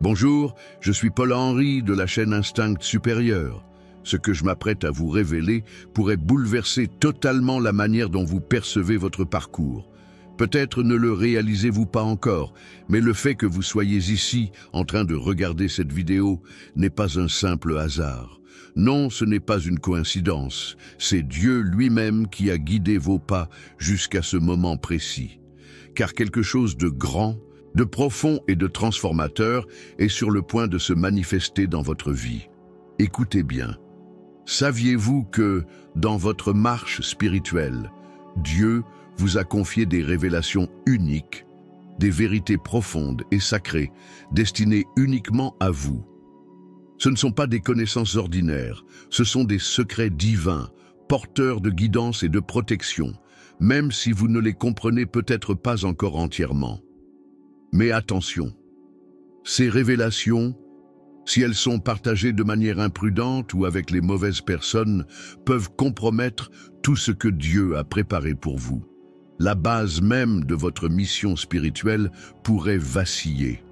Bonjour, je suis Paul-Henri de la chaîne Instinct Supérieur. Ce que je m'apprête à vous révéler pourrait bouleverser totalement la manière dont vous percevez votre parcours. Peut-être ne le réalisez-vous pas encore, mais le fait que vous soyez ici en train de regarder cette vidéo n'est pas un simple hasard. Non, ce n'est pas une coïncidence, c'est Dieu lui-même qui a guidé vos pas jusqu'à ce moment précis. Car quelque chose de grand, de profond et de transformateur est sur le point de se manifester dans votre vie. Écoutez bien. Saviez-vous que, dans votre marche spirituelle, Dieu vous a confié des révélations uniques, des vérités profondes et sacrées, destinées uniquement à vous? Ce ne sont pas des connaissances ordinaires, ce sont des secrets divins, porteurs de guidance et de protection, même si vous ne les comprenez peut-être pas encore entièrement. Mais attention, ces révélations, si elles sont partagées de manière imprudente ou avec les mauvaises personnes, peuvent compromettre tout ce que Dieu a préparé pour vous. La base même de votre mission spirituelle pourrait vaciller.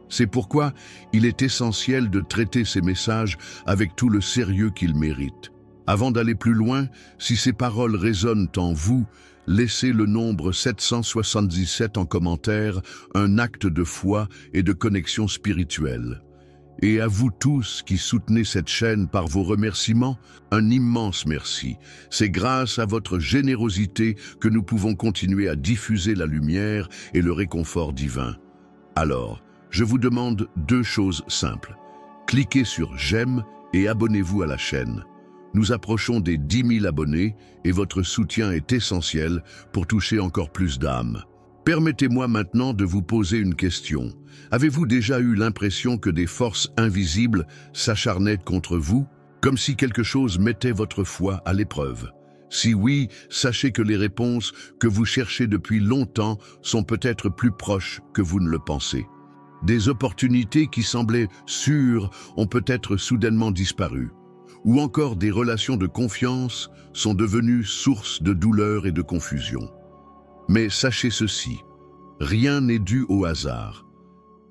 C'est pourquoi il est essentiel de traiter ces messages avec tout le sérieux qu'ils méritent. Avant d'aller plus loin, si ces paroles résonnent en vous, laissez le nombre 777 en commentaire, un acte de foi et de connexion spirituelle. Et à vous tous qui soutenez cette chaîne par vos remerciements, un immense merci. C'est grâce à votre générosité que nous pouvons continuer à diffuser la lumière et le réconfort divin. Alors, je vous demande deux choses simples. Cliquez sur « J'aime » et abonnez-vous à la chaîne. Nous approchons des 10 000 abonnés et votre soutien est essentiel pour toucher encore plus d'âmes. Permettez-moi maintenant de vous poser une question. Avez-vous déjà eu l'impression que des forces invisibles s'acharnaient contre vous, comme si quelque chose mettait votre foi à l'épreuve? Si oui, sachez que les réponses que vous cherchez depuis longtemps sont peut-être plus proches que vous ne le pensez. Des opportunités qui semblaient sûres ont peut-être soudainement disparu. Ou encore des relations de confiance sont devenues source de douleur et de confusion. Mais sachez ceci, rien n'est dû au hasard.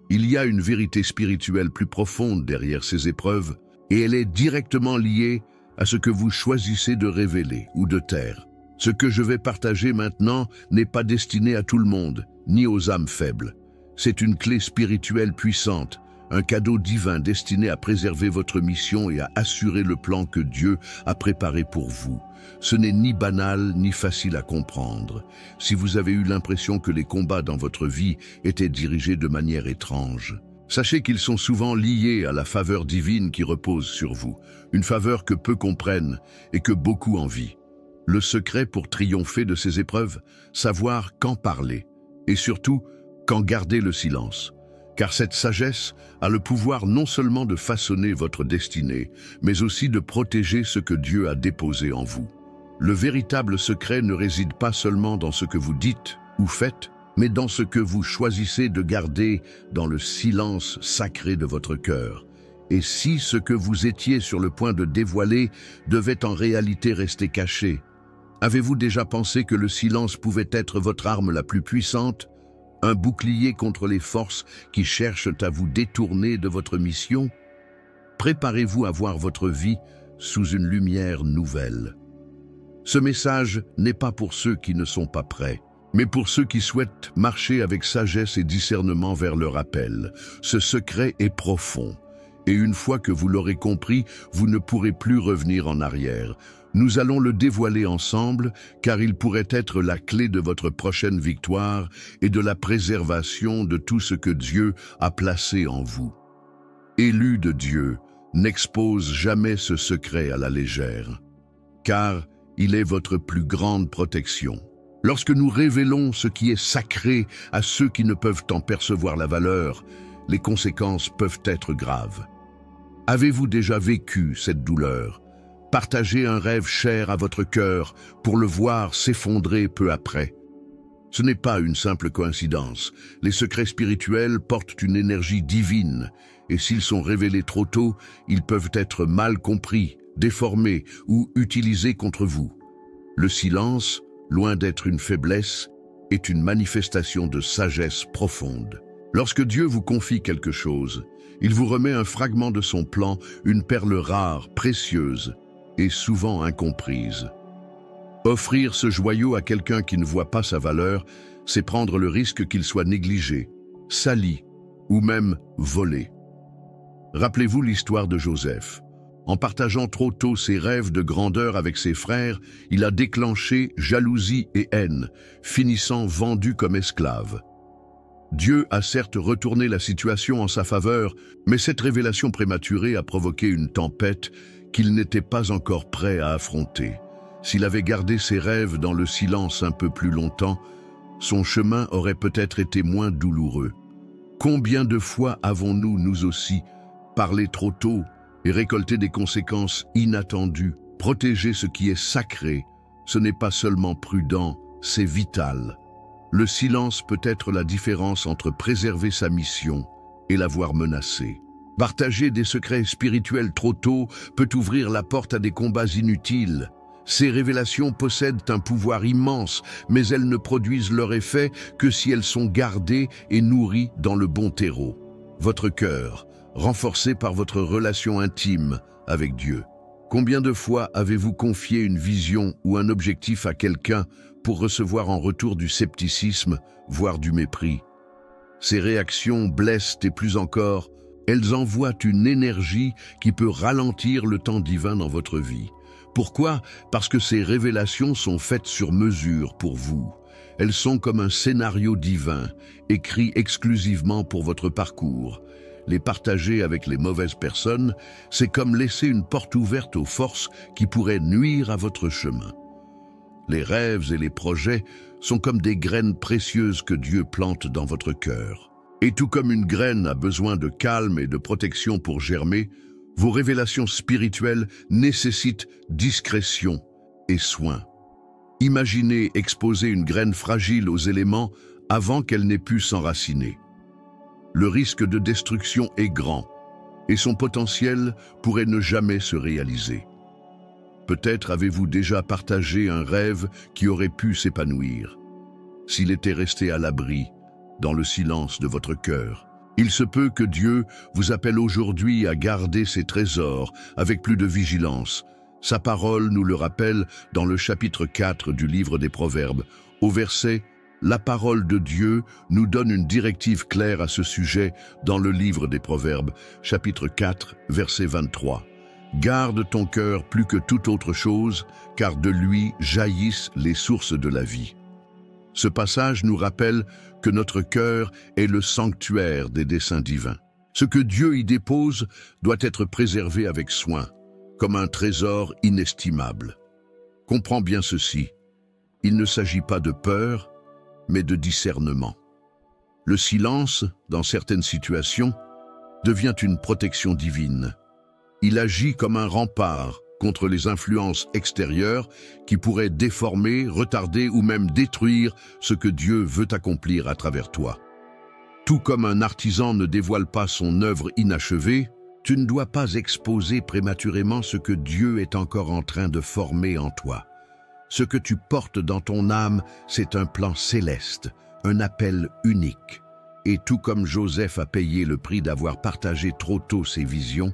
Il y a une vérité spirituelle plus profonde derrière ces épreuves, et elle est directement liée à ce que vous choisissez de révéler ou de taire. Ce que je vais partager maintenant n'est pas destiné à tout le monde, ni aux âmes faibles. C'est une clé spirituelle puissante, un cadeau divin destiné à préserver votre mission et à assurer le plan que Dieu a préparé pour vous. Ce n'est ni banal ni facile à comprendre. Si vous avez eu l'impression que les combats dans votre vie étaient dirigés de manière étrange, sachez qu'ils sont souvent liés à la faveur divine qui repose sur vous, une faveur que peu comprennent et que beaucoup envient. Le secret pour triompher de ces épreuves, savoir quand parler et surtout quand garder le silence. Car cette sagesse a le pouvoir non seulement de façonner votre destinée, mais aussi de protéger ce que Dieu a déposé en vous. Le véritable secret ne réside pas seulement dans ce que vous dites ou faites, mais dans ce que vous choisissez de garder dans le silence sacré de votre cœur. Et si ce que vous étiez sur le point de dévoiler devait en réalité rester caché, avez-vous déjà pensé que le silence pouvait être votre arme la plus puissante? Un bouclier contre les forces qui cherchent à vous détourner de votre mission? Préparez-vous à voir votre vie sous une lumière nouvelle. Ce message n'est pas pour ceux qui ne sont pas prêts, mais pour ceux qui souhaitent marcher avec sagesse et discernement vers leur appel. Ce secret est profond, et une fois que vous l'aurez compris, vous ne pourrez plus revenir en arrière. Nous allons le dévoiler ensemble, car il pourrait être la clé de votre prochaine victoire et de la préservation de tout ce que Dieu a placé en vous. Élus de Dieu, n'expose jamais ce secret à la légère, car il est votre plus grande protection. Lorsque nous révélons ce qui est sacré à ceux qui ne peuvent en percevoir la valeur, les conséquences peuvent être graves. Avez-vous déjà vécu cette douleur? Partagez un rêve cher à votre cœur pour le voir s'effondrer peu après. Ce n'est pas une simple coïncidence. Les secrets spirituels portent une énergie divine, et s'ils sont révélés trop tôt, ils peuvent être mal compris, déformés ou utilisés contre vous. Le silence, loin d'être une faiblesse, est une manifestation de sagesse profonde. Lorsque Dieu vous confie quelque chose, il vous remet un fragment de son plan, une perle rare, précieuse et souvent incomprise. Offrir ce joyau à quelqu'un qui ne voit pas sa valeur, c'est prendre le risque qu'il soit négligé, sali ou même volé. Rappelez-vous l'histoire de Joseph. En partageant trop tôt ses rêves de grandeur avec ses frères, il a déclenché jalousie et haine, finissant vendu comme esclave. Dieu a certes retourné la situation en sa faveur, mais cette révélation prématurée a provoqué une tempête qu'il n'était pas encore prêt à affronter. S'il avait gardé ses rêves dans le silence un peu plus longtemps, son chemin aurait peut-être été moins douloureux. Combien de fois avons-nous, nous aussi, parlé trop tôt et récolté des conséquences inattendues? Protéger ce qui est sacré, ce n'est pas seulement prudent, c'est vital. Le silence peut être la différence entre préserver sa mission et la voir menacée. Partager des secrets spirituels trop tôt peut ouvrir la porte à des combats inutiles. Ces révélations possèdent un pouvoir immense, mais elles ne produisent leur effet que si elles sont gardées et nourries dans le bon terreau. Votre cœur, renforcé par votre relation intime avec Dieu. Combien de fois avez-vous confié une vision ou un objectif à quelqu'un pour recevoir en retour du scepticisme, voire du mépris? Ces réactions blessent et plus encore, elles envoient une énergie qui peut ralentir le temps divin dans votre vie. Pourquoi? Parce que ces révélations sont faites sur mesure pour vous. Elles sont comme un scénario divin, écrit exclusivement pour votre parcours. Les partager avec les mauvaises personnes, c'est comme laisser une porte ouverte aux forces qui pourraient nuire à votre chemin. Les rêves et les projets sont comme des graines précieuses que Dieu plante dans votre cœur. Et tout comme une graine a besoin de calme et de protection pour germer, vos révélations spirituelles nécessitent discrétion et soin. Imaginez exposer une graine fragile aux éléments avant qu'elle n'ait pu s'enraciner. Le risque de destruction est grand et son potentiel pourrait ne jamais se réaliser. Peut-être avez-vous déjà partagé un rêve qui aurait pu s'épanouir. S'il était resté à l'abri, dans le silence de votre cœur, il se peut que Dieu vous appelle aujourd'hui à garder ses trésors avec plus de vigilance. Sa parole nous le rappelle dans le chapitre 4 du livre des Proverbes. Au verset « La parole de Dieu » nous donne une directive claire à ce sujet dans le livre des Proverbes, chapitre 4, verset 23. « Garde ton cœur plus que toute autre chose, car de lui jaillissent les sources de la vie. » Ce passage nous rappelle que notre cœur est le sanctuaire des desseins divins. Ce que Dieu y dépose doit être préservé avec soin, comme un trésor inestimable. Comprends bien ceci, il ne s'agit pas de peur, mais de discernement. Le silence, dans certaines situations, devient une protection divine. Il agit comme un rempart contre les influences extérieures qui pourraient déformer, retarder ou même détruire ce que Dieu veut accomplir à travers toi. Tout comme un artisan ne dévoile pas son œuvre inachevée, tu ne dois pas exposer prématurément ce que Dieu est encore en train de former en toi. Ce que tu portes dans ton âme, c'est un plan céleste, un appel unique. Et tout comme Joseph a payé le prix d'avoir partagé trop tôt ses visions,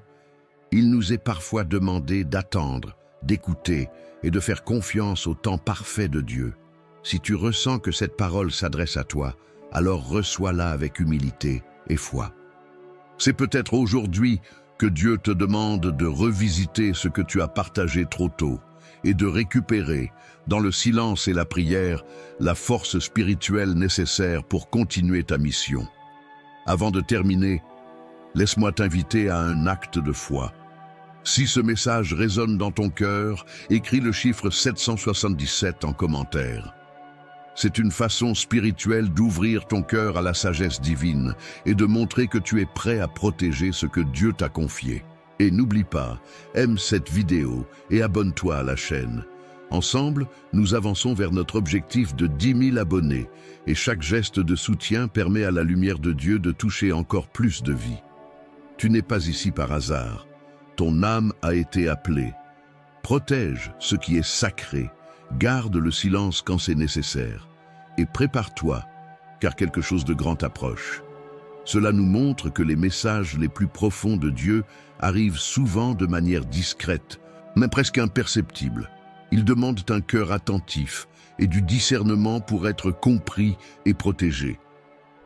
il nous est parfois demandé d'attendre, d'écouter et de faire confiance au temps parfait de Dieu. Si tu ressens que cette parole s'adresse à toi, alors reçois-la avec humilité et foi. C'est peut-être aujourd'hui que Dieu te demande de revisiter ce que tu as partagé trop tôt et de récupérer, dans le silence et la prière, la force spirituelle nécessaire pour continuer ta mission. Avant de terminer, laisse-moi t'inviter à un acte de foi. Si ce message résonne dans ton cœur, écris le chiffre 777 en commentaire. C'est une façon spirituelle d'ouvrir ton cœur à la sagesse divine et de montrer que tu es prêt à protéger ce que Dieu t'a confié. Et n'oublie pas, aime cette vidéo et abonne-toi à la chaîne. Ensemble, nous avançons vers notre objectif de 10 000 abonnés et chaque geste de soutien permet à la lumière de Dieu de toucher encore plus de vies. Tu n'es pas ici par hasard. Ton âme a été appelée. Protège ce qui est sacré, garde le silence quand c'est nécessaire et prépare-toi, car quelque chose de grand approche. Cela nous montre que les messages les plus profonds de Dieu arrivent souvent de manière discrète, mais presque imperceptible. Ils demandent un cœur attentif et du discernement pour être compris et protégé.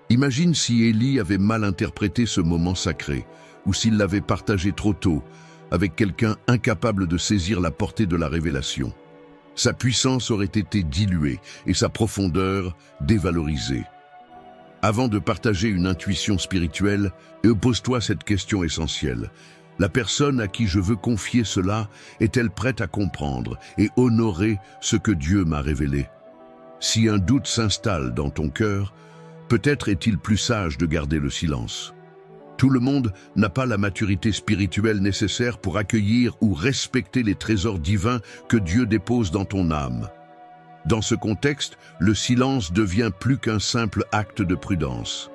Imagine si Élie avait mal interprété ce moment sacré, ou s'il l'avait partagé trop tôt, avec quelqu'un incapable de saisir la portée de la révélation. Sa puissance aurait été diluée et sa profondeur dévalorisée. Avant de partager une intuition spirituelle, pose-toi cette question essentielle. La personne à qui je veux confier cela est-elle prête à comprendre et honorer ce que Dieu m'a révélé? Si un doute s'installe dans ton cœur, peut-être est-il plus sage de garder le silence. Tout le monde n'a pas la maturité spirituelle nécessaire pour accueillir ou respecter les trésors divins que Dieu dépose dans ton âme. Dans ce contexte, le silence devient plus qu'un simple acte de prudence.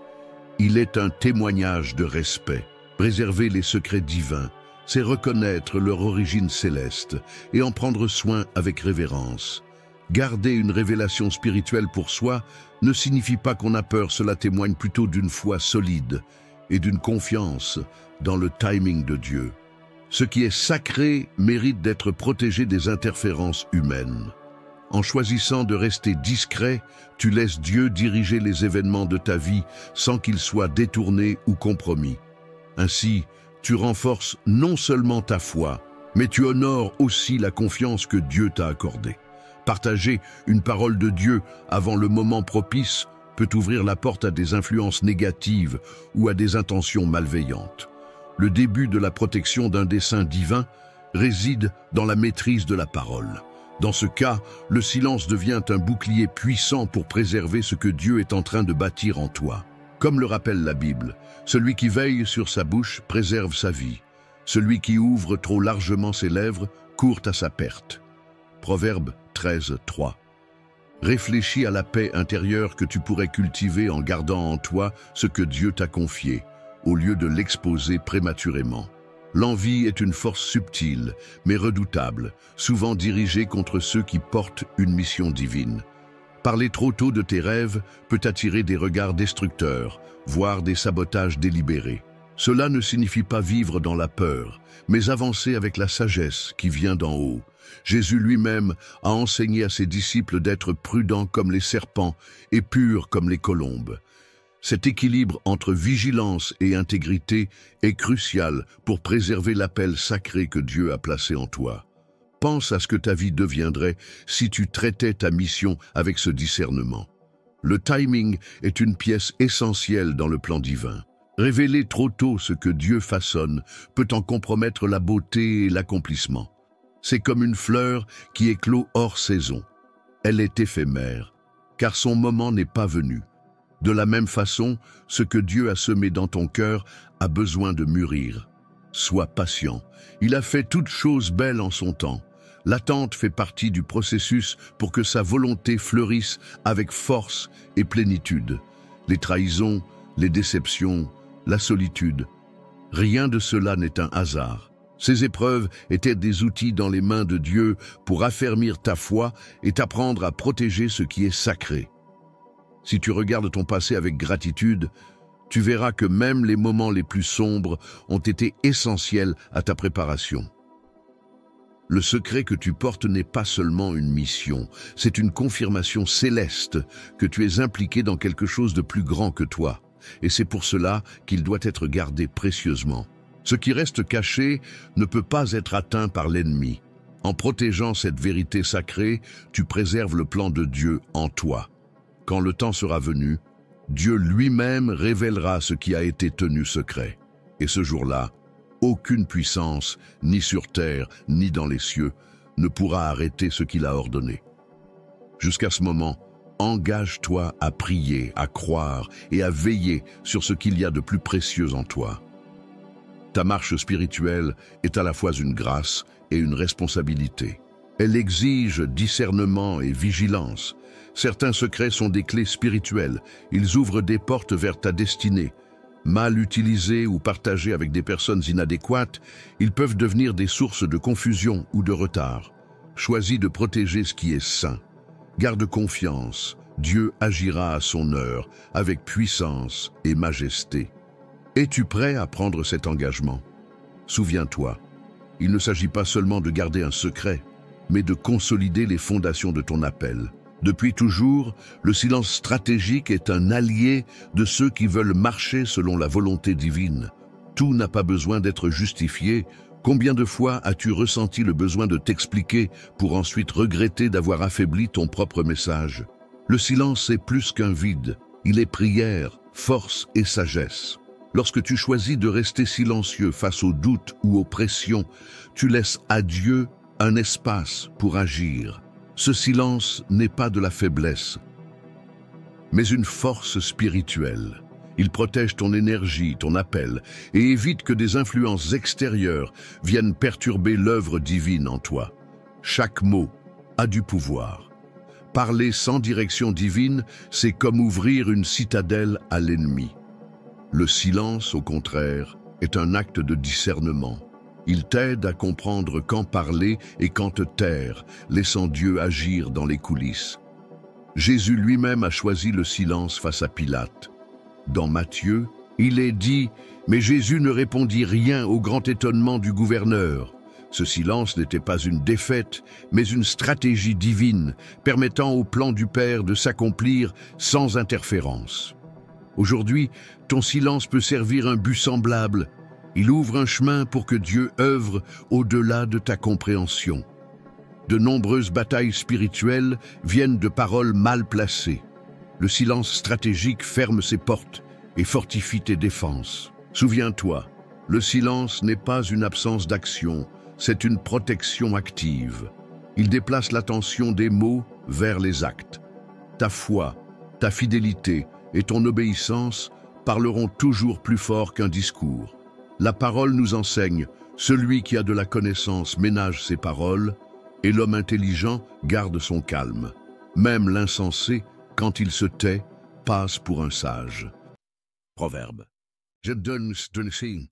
Il est un témoignage de respect. Préserver les secrets divins, c'est reconnaître leur origine céleste et en prendre soin avec révérence. Garder une révélation spirituelle pour soi ne signifie pas qu'on a peur, cela témoigne plutôt d'une foi solide et d'une confiance dans le timing de Dieu. Ce qui est sacré mérite d'être protégé des interférences humaines. En choisissant de rester discret, tu laisses Dieu diriger les événements de ta vie sans qu'ils soient détournés ou compromis. Ainsi, tu renforces non seulement ta foi, mais tu honores aussi la confiance que Dieu t'a accordée. Partager une parole de Dieu avant le moment propice peut ouvrir la porte à des influences négatives ou à des intentions malveillantes. Le début de la protection d'un dessein divin réside dans la maîtrise de la parole. Dans ce cas, le silence devient un bouclier puissant pour préserver ce que Dieu est en train de bâtir en toi. Comme le rappelle la Bible, celui qui veille sur sa bouche préserve sa vie. Celui qui ouvre trop largement ses lèvres court à sa perte. Proverbe 13, 3. Réfléchis à la paix intérieure que tu pourrais cultiver en gardant en toi ce que Dieu t'a confié, au lieu de l'exposer prématurément. L'envie est une force subtile, mais redoutable, souvent dirigée contre ceux qui portent une mission divine. Parler trop tôt de tes rêves peut attirer des regards destructeurs, voire des sabotages délibérés. Cela ne signifie pas vivre dans la peur, mais avancer avec la sagesse qui vient d'en haut. Jésus lui-même a enseigné à ses disciples d'être prudents comme les serpents et purs comme les colombes. Cet équilibre entre vigilance et intégrité est crucial pour préserver l'appel sacré que Dieu a placé en toi. Pense à ce que ta vie deviendrait si tu traitais ta mission avec ce discernement. Le timing est une pièce essentielle dans le plan divin. Révéler trop tôt ce que Dieu façonne peut en compromettre la beauté et l'accomplissement. C'est comme une fleur qui éclot hors saison. Elle est éphémère, car son moment n'est pas venu. De la même façon, ce que Dieu a semé dans ton cœur a besoin de mûrir. Sois patient. Il a fait toutes choses belles en son temps. L'attente fait partie du processus pour que sa volonté fleurisse avec force et plénitude. Les trahisons, les déceptions, la solitude, rien de cela n'est un hasard. Ces épreuves étaient des outils dans les mains de Dieu pour affermir ta foi et t'apprendre à protéger ce qui est sacré. Si tu regardes ton passé avec gratitude, tu verras que même les moments les plus sombres ont été essentiels à ta préparation. Le secret que tu portes n'est pas seulement une mission, c'est une confirmation céleste que tu es impliqué dans quelque chose de plus grand que toi. Et c'est pour cela qu'il doit être gardé précieusement. Ce qui reste caché ne peut pas être atteint par l'ennemi. En protégeant cette vérité sacrée, tu préserves le plan de Dieu en toi. Quand le temps sera venu, Dieu lui-même révélera ce qui a été tenu secret. Et ce jour-là, aucune puissance, ni sur terre, ni dans les cieux, ne pourra arrêter ce qu'il a ordonné. Jusqu'à ce moment, engage-toi à prier, à croire et à veiller sur ce qu'il y a de plus précieux en toi. Ta marche spirituelle est à la fois une grâce et une responsabilité. Elle exige discernement et vigilance. Certains secrets sont des clés spirituelles. Ils ouvrent des portes vers ta destinée. Mal utilisés ou partagés avec des personnes inadéquates, ils peuvent devenir des sources de confusion ou de retard. Choisis de protéger ce qui est saint. Garde confiance, Dieu agira à son heure, avec puissance et majesté. Es-tu prêt à prendre cet engagement? Souviens-toi, il ne s'agit pas seulement de garder un secret, mais de consolider les fondations de ton appel. Depuis toujours, le silence stratégique est un allié de ceux qui veulent marcher selon la volonté divine. Tout n'a pas besoin d'être justifié. Combien de fois as-tu ressenti le besoin de t'expliquer pour ensuite regretter d'avoir affaibli ton propre message? Le silence est plus qu'un vide, il est prière, force et sagesse. Lorsque tu choisis de rester silencieux face aux doutes ou aux pressions, tu laisses à Dieu un espace pour agir. Ce silence n'est pas de la faiblesse, mais une force spirituelle. Il protège ton énergie, ton appel, et évite que des influences extérieures viennent perturber l'œuvre divine en toi. Chaque mot a du pouvoir. Parler sans direction divine, c'est comme ouvrir une citadelle à l'ennemi. Le silence, au contraire, est un acte de discernement. Il t'aide à comprendre quand parler et quand te taire, laissant Dieu agir dans les coulisses. Jésus lui-même a choisi le silence face à Pilate. Dans Matthieu, il est dit « Mais Jésus ne répondit rien au grand étonnement du gouverneur ». Ce silence n'était pas une défaite, mais une stratégie divine, permettant au plan du Père de s'accomplir sans interférence. Aujourd'hui, ton silence peut servir un but semblable. Il ouvre un chemin pour que Dieu œuvre au-delà de ta compréhension. De nombreuses batailles spirituelles viennent de paroles mal placées. Le silence stratégique ferme ses portes et fortifie tes défenses. Souviens-toi, le silence n'est pas une absence d'action, c'est une protection active. Il déplace l'attention des mots vers les actes. Ta foi, ta fidélité et ton obéissance parleront toujours plus fort qu'un discours. La parole nous enseigne, celui qui a de la connaissance ménage ses paroles, et l'homme intelligent garde son calme. Même l'insensé, quand il se tait, passe pour un sage. Proverbe. Je donne signe.